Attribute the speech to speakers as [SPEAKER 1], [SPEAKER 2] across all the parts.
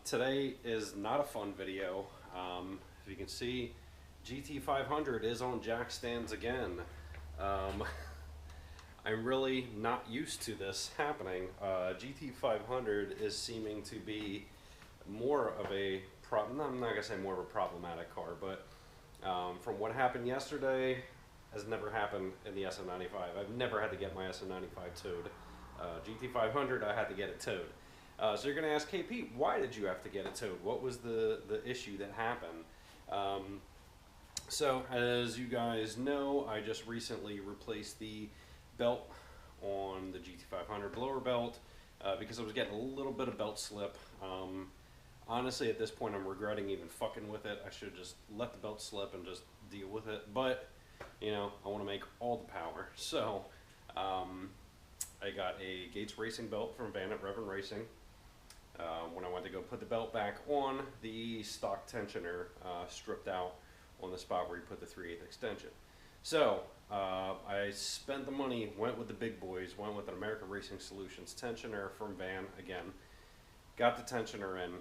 [SPEAKER 1] Today is not a fun video. If you can see, GT500 is on jack stands again. Um, I'm really not used to this happening. GT500 is seeming to be more of a problem. I'm not gonna say more of a problematic car, but from what happened yesterday, has never happened in the SM95. I've never had to get my SM95 towed. GT500, I had to get it towed. So you're going to ask, KP, why did you have to get it towed? What was the issue that happened? So as you guys know, I just recently replaced the belt on the GT500 blower belt because I was getting a little bit of belt slip. Honestly, at this point, I'm regretting even fucking with it. I should have just let the belt slip and just deal with it. But, you know, I want to make all the power. So I got a Gates Racing belt from Van at Reverend Racing. When I went to go put the belt back on, the stock tensioner stripped out on the spot where you put the 3/8 extension. So I spent the money, went with the big boys, went with an American Racing Solutions tensioner from Van again. Got the tensioner in.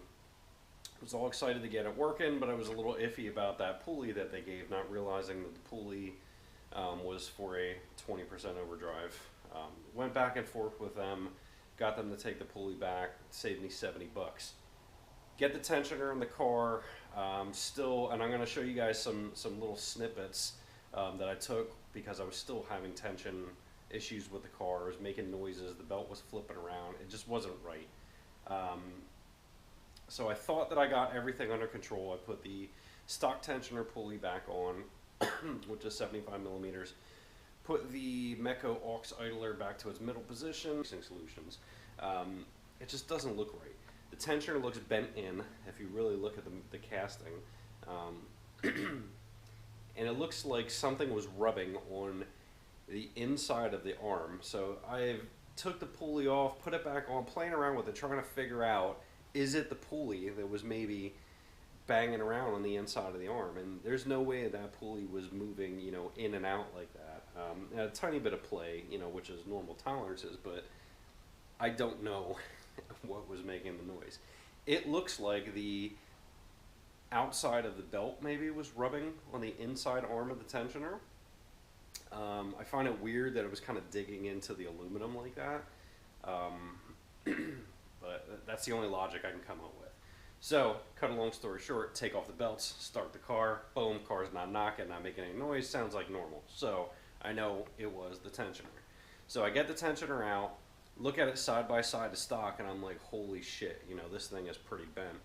[SPEAKER 1] Was all excited to get it working, but I was a little iffy about that pulley that they gave, not realizing that the pulley was for a 20% overdrive. Went back and forth with them. Got them to take the pulley back, saved me $70. Get the tensioner in the car, still, and I'm going to show you guys some little snippets that I took because I was still having tension issues with the car. It was making noises, the belt was flipping around, it just wasn't right. So I thought that I got everything under control. I put the stock tensioner pulley back on, which is 75 millimeters. Put the Meco aux idler back to its middle position. Racing Solutions. It just doesn't look right. The tensioner looks bent in if you really look at the casting. And it looks like something was rubbing on the inside of the arm. So I took the pulley off, put it back on, playing around with it, trying to figure out, is it the pulley that was maybe banging around on the inside of the arm? And there's no way that pulley was moving, you know, in and out like that. A tiny bit of play, you know, which is normal tolerances, but I don't know what was making the noise. It looks like the outside of the belt maybe was rubbing on the inside arm of the tensioner. I find it weird that it was kind of digging into the aluminum like that. But that's the only logic I can come up with. So, cut a long story short, take off the belts, start the car, boom, car's not knocking, not making any noise, sounds like normal. So, I know it was the tensioner. So I get the tensioner out, look at it side by side to stock, and I'm like, holy shit, you know, this thing is pretty bent.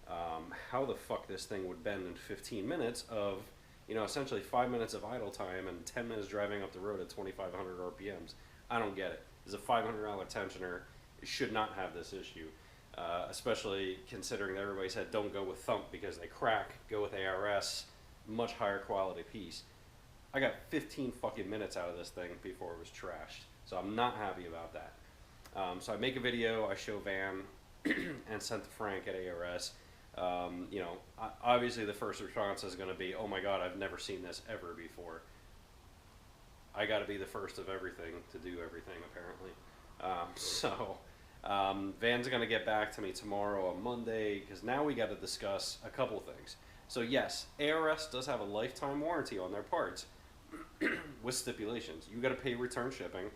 [SPEAKER 1] How the fuck this thing would bend in 15 minutes of, you know, essentially 5 minutes of idle time and 10 minutes driving up the road at 2,500 RPMs. I don't get it. It's a $500 tensioner. It should not have this issue. Especially considering that everybody said don't go with Thump because they crack, go with ARS, much higher quality piece. I got 15 fucking minutes out of this thing before it was trashed, so I'm not happy about that. So I make a video, I show Van, and sent to Frank at ARS. You know, obviously the first response is going to be, oh my god, I've never seen this ever before. I got to be the first of everything to do everything, apparently. Van's going to get back to me tomorrow on Monday, because now we got to discuss a couple things. So yes, ARS does have a lifetime warranty on their parts with stipulations. You got to pay return shipping.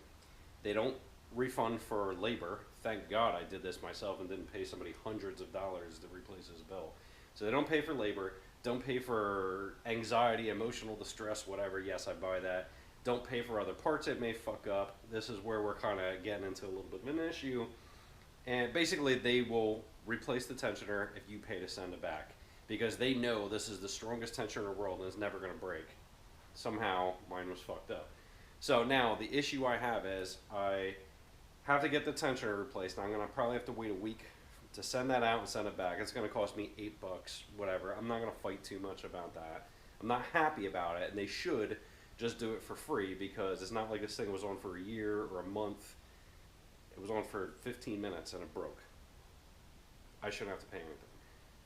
[SPEAKER 1] They don't refund for labor. Thank God I did this myself and didn't pay somebody hundreds of dollars to replace his bill. So they don't pay for labor, don't pay for anxiety, emotional distress, whatever. Yes, I buy that. Don't pay for other parts it may fuck up. This is where we're kind of getting into a little bit of an issue. And basically they will replace the tensioner if you pay to send it back, because they know this is the strongest tensioner in the world and it's never going to break. Somehow mine was fucked up. So now the issue I have is I have to get the tensioner replaced. I'm going to probably have to wait a week to send that out and send it back. It's going to cost me $8, whatever. I'm not going to fight too much about that. I'm not happy about it, and they should just do it for free, because it's not like this thing was on for a year or a month. It was on for 15 minutes and it broke. I shouldn't have to pay anything.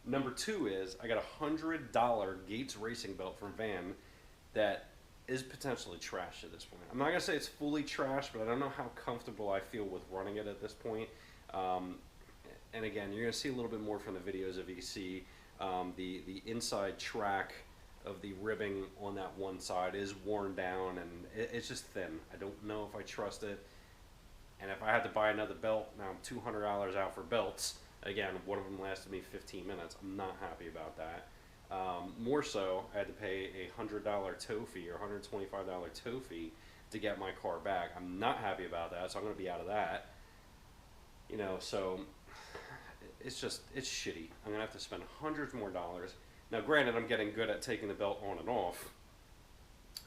[SPEAKER 1] Number two is I got a $100 Gates Racing belt from Van that is potentially trash at this point. I'm not going to say it's fully trash, but I don't know how comfortable I feel with running it at this point. and again, you're going to see a little bit more from the videos if you see the inside track of the ribbing on that one side is worn down, and it's just thin. I don't know if I trust it. And if I had to buy another belt, now I'm $200 out for belts. Again, one of them lasted me 15 minutes. I'm not happy about that. More so, I had to pay a $100 tow fee or $125 tow fee to get my car back. I'm not happy about that, so I'm going to be out of that. You know, so it's shitty. I'm going to have to spend hundreds more dollars. Now, granted, I'm getting good at taking the belt on and off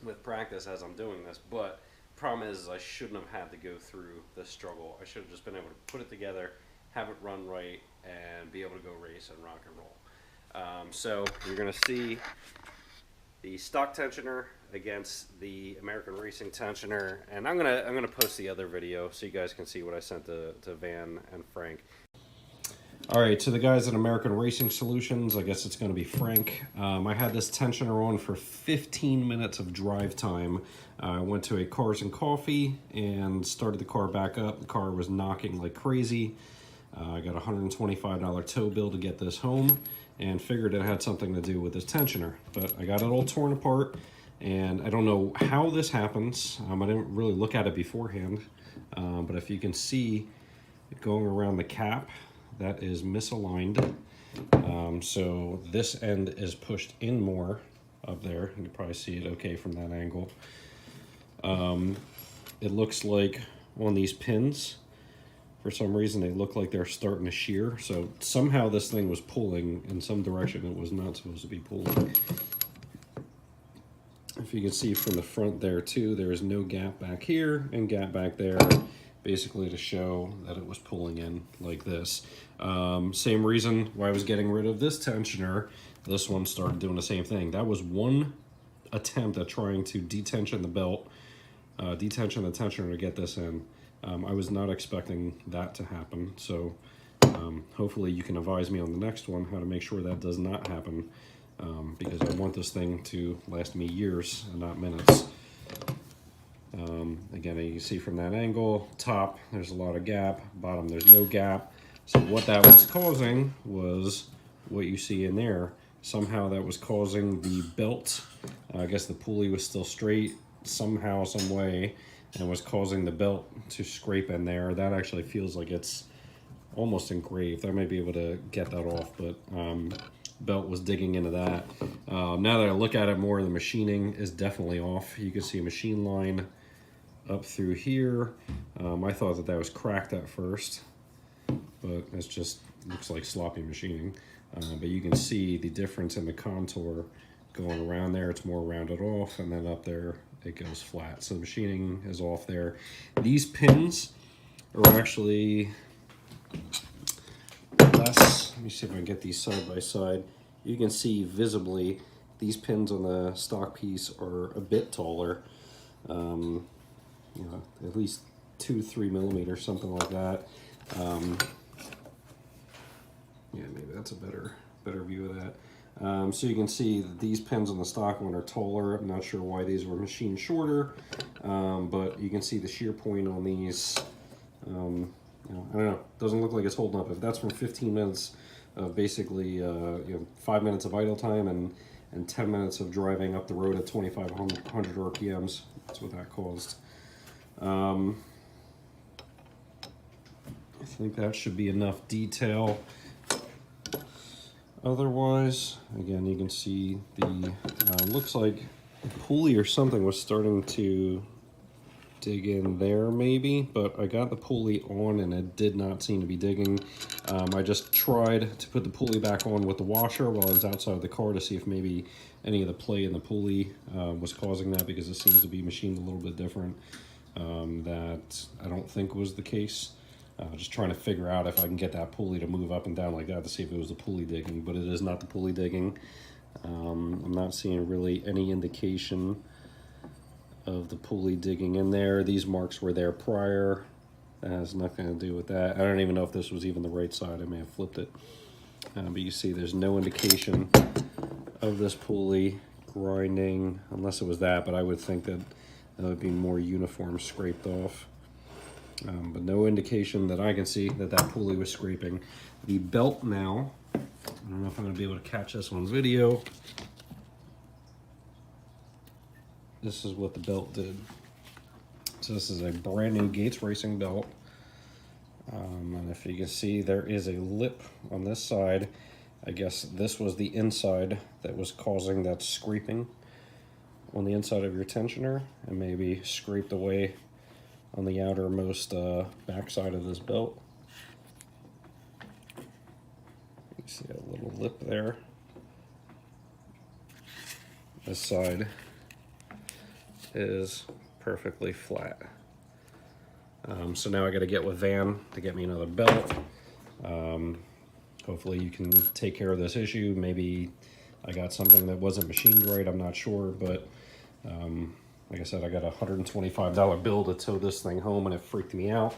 [SPEAKER 1] with practice as I'm doing this, but the problem is I shouldn't have had to go through this struggle. I should have just been able to put it together, have it run right, and be able to go race and rock and roll. So you're going to see the stock tensioner against the American Racing tensioner, and I'm gonna post the other video so you guys can see what I sent to Van and Frank. All right, so the guys at American Racing Solutions, I guess it's going to be Frank. I had this tensioner on for 15 minutes of drive time. I went to a Cars and Coffee and started the car back up. The car was knocking like crazy. I got a $125 tow bill to get this home and figured it had something to do with this tensioner. But I got it all torn apart, and I don't know how this happens. I didn't really look at it beforehand, but if you can see it going around the cap, that is misaligned. So this end is pushed in more up there. You can probably see it okay from that angle. It looks like on these pins, for some reason, they look like they're starting to shear. So somehow this thing was pulling in some direction it was not supposed to be pulling. If you can see from the front there too, there is no gap back here and gap back there, basically to show that it was pulling in like this. Same reason why I was getting rid of this tensioner. This one started doing the same thing. That was one attempt at trying to detension the belt, detension the tensioner to get this in. I was not expecting that to happen, so hopefully you can advise me on the next one how to make sure that does not happen, because I want this thing to last me years and not minutes. Again, you can see from that angle, top, there's a lot of gap, bottom, there's no gap. So what that was causing was what you see in there. Somehow that was causing the belt, I guess the pulley was still straight somehow, some way, and was causing the belt to scrape in there. That actually feels like it's almost engraved. I might be able to get that off, but belt was digging into that. Now that I look at it more, the machining is definitely off. You can see a machine line up through here. I thought that was cracked at first, but it just looks like sloppy machining. But you can see the difference in the contour going around there. It's more rounded off, and then up there it goes flat. So the machining is off there. These pins are actually less. Let me see if I can get these side by side. You can see visibly these pins on the stock piece are a bit taller. You know, at least 2-3 millimeters, something like that. Yeah, maybe that's a better view of that. So you can see that these pins on the stock one are taller. I'm not sure why these were machined shorter, but you can see the shear point on these. You know, I don't know. Doesn't look like it's holding up. If that's from 15 minutes of basically, you know, 5 minutes of idle time and 10 minutes of driving up the road at 2,500 RPMs, that's what that caused. I think that should be enough detail. Otherwise, again, you can see the, looks like a pulley or something was starting to dig in there maybe, but I got the pulley on and it did not seem to be digging. I just tried to put the pulley back on with the washer while I was outside of the car to see if maybe any of the play in the pulley was causing that, because it seems to be machined a little bit different. That I don't think was the case. Just trying to figure out if I can get that pulley to move up and down like that to see if it was the pulley digging, but it is not the pulley digging. I'm not seeing really any indication of the pulley digging in there. These marks were there prior. That has nothing to do with that. I don't even know if this was even the right side. I may have flipped it. But you see there's no indication of this pulley grinding, unless it was that, but I would think that that would be more uniform scraped off. but no indication that I can see that that pulley was scraping. The belt now, I don't know if I'm going to be able to catch this on video. This is what the belt did. So this is a brand new Gates Racing belt. And if you can see, there is a lip on this side. I guess this was the inside that was causing that scraping on the inside of your tensioner, and maybe scraped away on the outermost backside of this belt. You see a little lip there. This side is perfectly flat. So now I got to get with Van to get me another belt. Hopefully you can take care of this issue. Maybe I got something that wasn't machined right, I'm not sure, but like I said, I got a $125 bill to tow this thing home, and it freaked me out.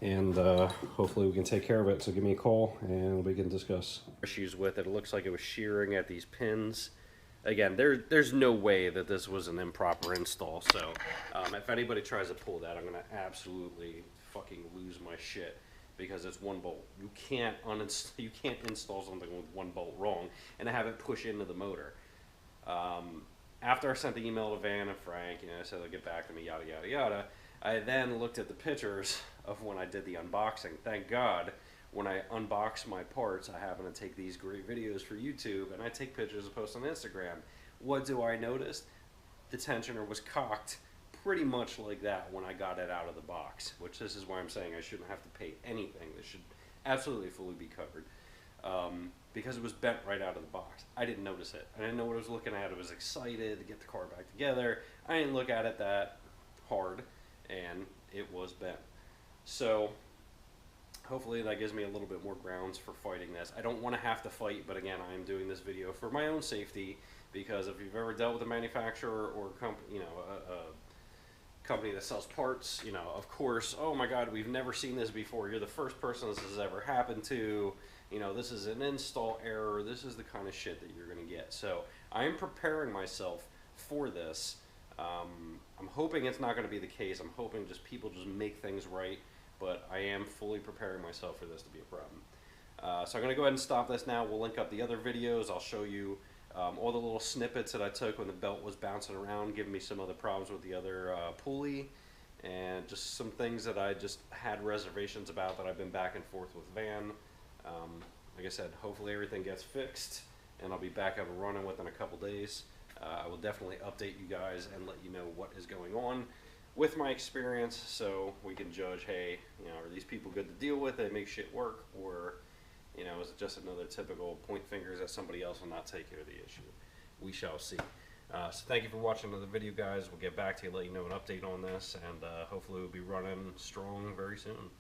[SPEAKER 1] And hopefully we can take care of it. So give me a call and we can discuss issues with it. It looks like it was shearing at these pins. Again, there's no way that this was an improper install. So if anybody tries to pull that, I'm gonna absolutely fucking lose my shit, because it's one bolt. You can't install something with one bolt wrong and have it push into the motor. After I sent the email to Van and Frank, I said they'll get back to me, yada yada yada. I then looked at the pictures of when I did the unboxing. Thank God, when I unbox my parts, I happen to take these great videos for YouTube, and I take pictures and post on Instagram. What do I notice? The tensioner was cocked pretty much like that when I got it out of the box, which this is why I'm saying I shouldn't have to pay anything. This should absolutely fully be covered. Because it was bent right out of the box. I didn't notice it. I didn't know what I was looking at. I was excited to get the car back together. I didn't look at it that hard, and it was bent. So hopefully that gives me a little bit more grounds for fighting this. I don't want to have to fight, but again, I am doing this video for my own safety, because if you've ever dealt with a manufacturer or a company that sells parts, of course, oh my God, we've never seen this before. You're the first person this has ever happened to. This is an install error. This is the kind of shit that you're going to get. So I am preparing myself for this. I'm hoping it's not going to be the case. I'm hoping people just make things right. But I am fully preparing myself for this to be a problem. So I'm going to go ahead and stop this now. We'll link up the other videos. I'll show you all the little snippets that I took when the belt was bouncing around, giving me some other problems with the other pulley, and just some things that I just had reservations about that I've been back and forth with Van. Like I said, hopefully everything gets fixed, and I'll be back up and running within a couple days. I will definitely update you guys and let you know what is going on with my experience, so we can judge, hey, are these people good to deal with? They make shit work, or is it just another typical point fingers at somebody else and not take care of the issue? We shall see. So thank you for watching another video, guys. We'll get back to you, let you know an update on this, and hopefully we'll be running strong very soon.